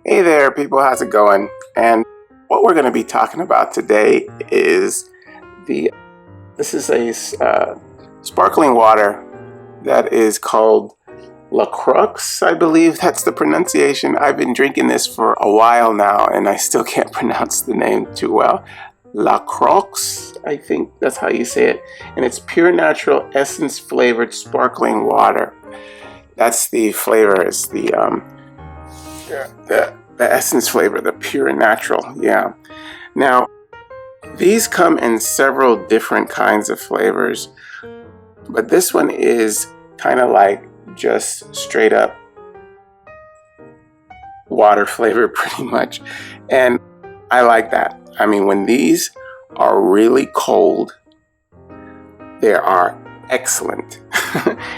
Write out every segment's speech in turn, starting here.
Hey there, people. How's it going? And what we're going to be talking about today is this is a sparkling water that is called La Croix, I believe that's the pronunciation. I've been drinking this for a while now, and I still can't pronounce the name too well. La Croix, I think that's how you say it. And it's pure natural essence flavored sparkling water. That's the flavor. It's the essence flavor, the pure natural. Yeah. Now, these come in several different kinds of flavors, but this one is kind of like just straight up water flavor pretty much. And I like that. I mean, when these are really cold, they are excellent.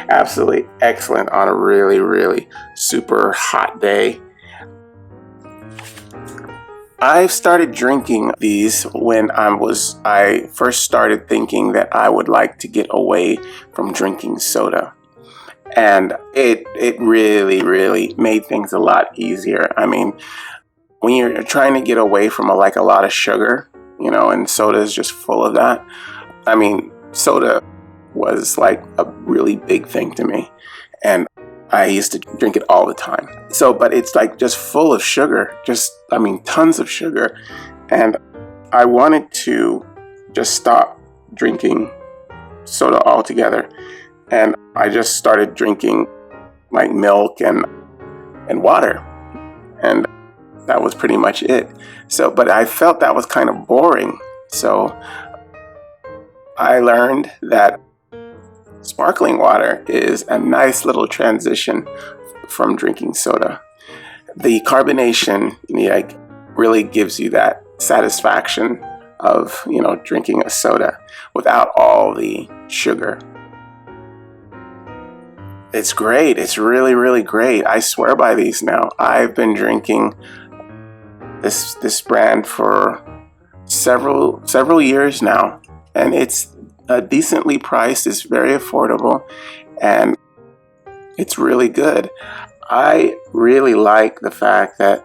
Absolutely excellent on a really, really super hot day. I started drinking these when I first started thinking that I would like to get away from drinking soda. And it really, really made things a lot easier. I mean, when you're trying to get away from a lot of sugar, and soda is just full of that. I mean, soda was like a really big thing to me. And I used to drink it all the time. But it's like just full of sugar, tons of sugar. And I wanted to just stop drinking soda altogether. And I just started drinking like milk and water. And that was pretty much it. But I felt that was kind of boring. So I learned that sparkling water is a nice little transition from drinking soda. The carbonation really gives you that satisfaction of drinking a soda without all the sugar. It's great. It's really, really great. I swear by these now. I've been drinking this brand for several years now, and it's decently priced. It's very affordable, and it's really good. I really like the fact that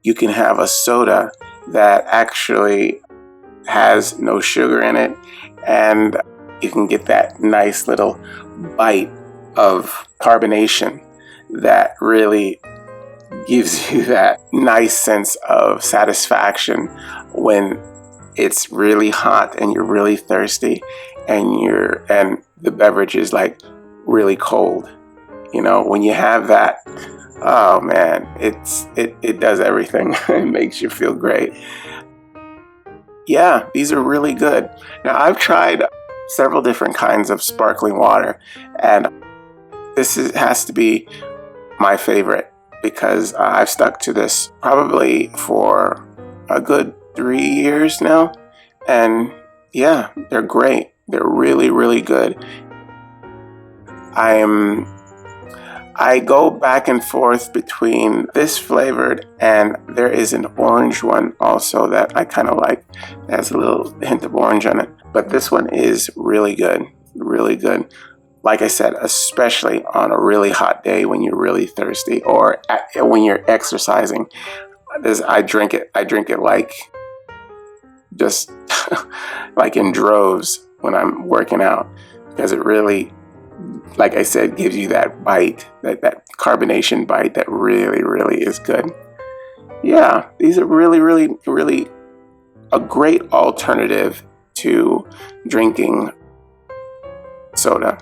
you can have a soda that actually has no sugar in it, and you can get that nice little bite of carbonation that really gives you that nice sense of satisfaction when it's really hot and you're really thirsty and the beverage is like really cold. When you have that, oh man, it does everything. It makes you feel great. Yeah, these are really good. Now, I've tried several different kinds of sparkling water, and this has to be my favorite because I've stuck to this probably for a good 3 years now. And yeah, they're great. They're really, really good. I go back and forth between this flavored, and there is an orange one also that I kind of like. It has a little hint of orange on it. But this one is really good. Really good. Like I said, especially on a really hot day when you're really thirsty or when you're exercising. I drink it like just like in droves when I'm working out, because it really, like I said, gives you that bite, that carbonation bite that really, really is good. Yeah, these are really, really, really a great alternative to drinking soda.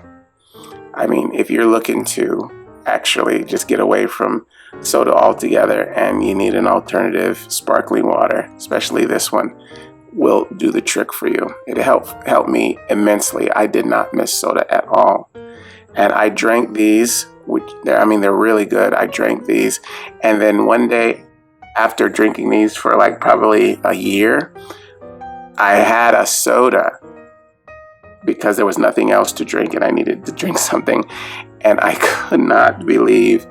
I mean, if you're looking to actually just get away from soda altogether and you need an alternative, sparkling water, especially this one, will do the trick for you. It helped me immensely. I did not miss soda at all. And I drank these, they're really good. I drank these, and then one day after drinking these for like probably a year, I had a soda because there was nothing else to drink and I needed to drink something, and I could not believe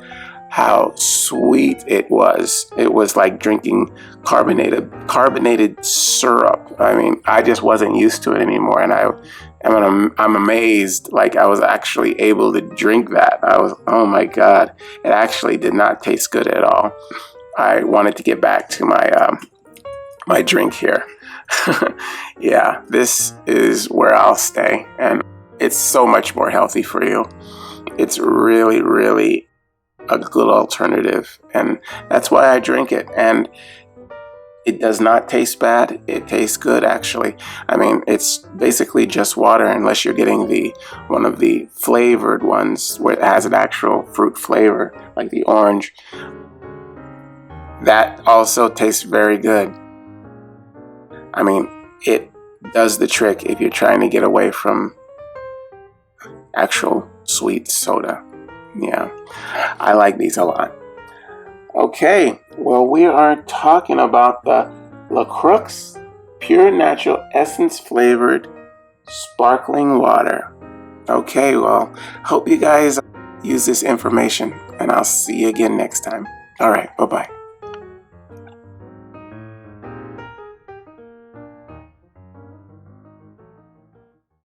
how sweet it was. It was like drinking carbonated syrup. I mean, I just wasn't used to it anymore, and I'm amazed. Like, I was actually able to drink that. Oh my God, it actually did not taste good at all. I wanted to get back to my drink here. Yeah, this is where I'll stay, and it's so much more healthy for you. It's really, really a good alternative, and that's why I drink it. And it does not taste bad. It tastes good, actually. I mean, it's basically just water, unless you're getting one of the flavored ones where it has an actual fruit flavor, like the orange. That also tastes very good. I mean, it does the trick if you're trying to get away from actual sweet soda. Yeah, I like these a lot. Okay, well, we are talking about the Croix Pure Natural Essence Flavored Sparkling Water. Okay, well, hope you guys use this information, and I'll see you again next time. All right, bye-bye.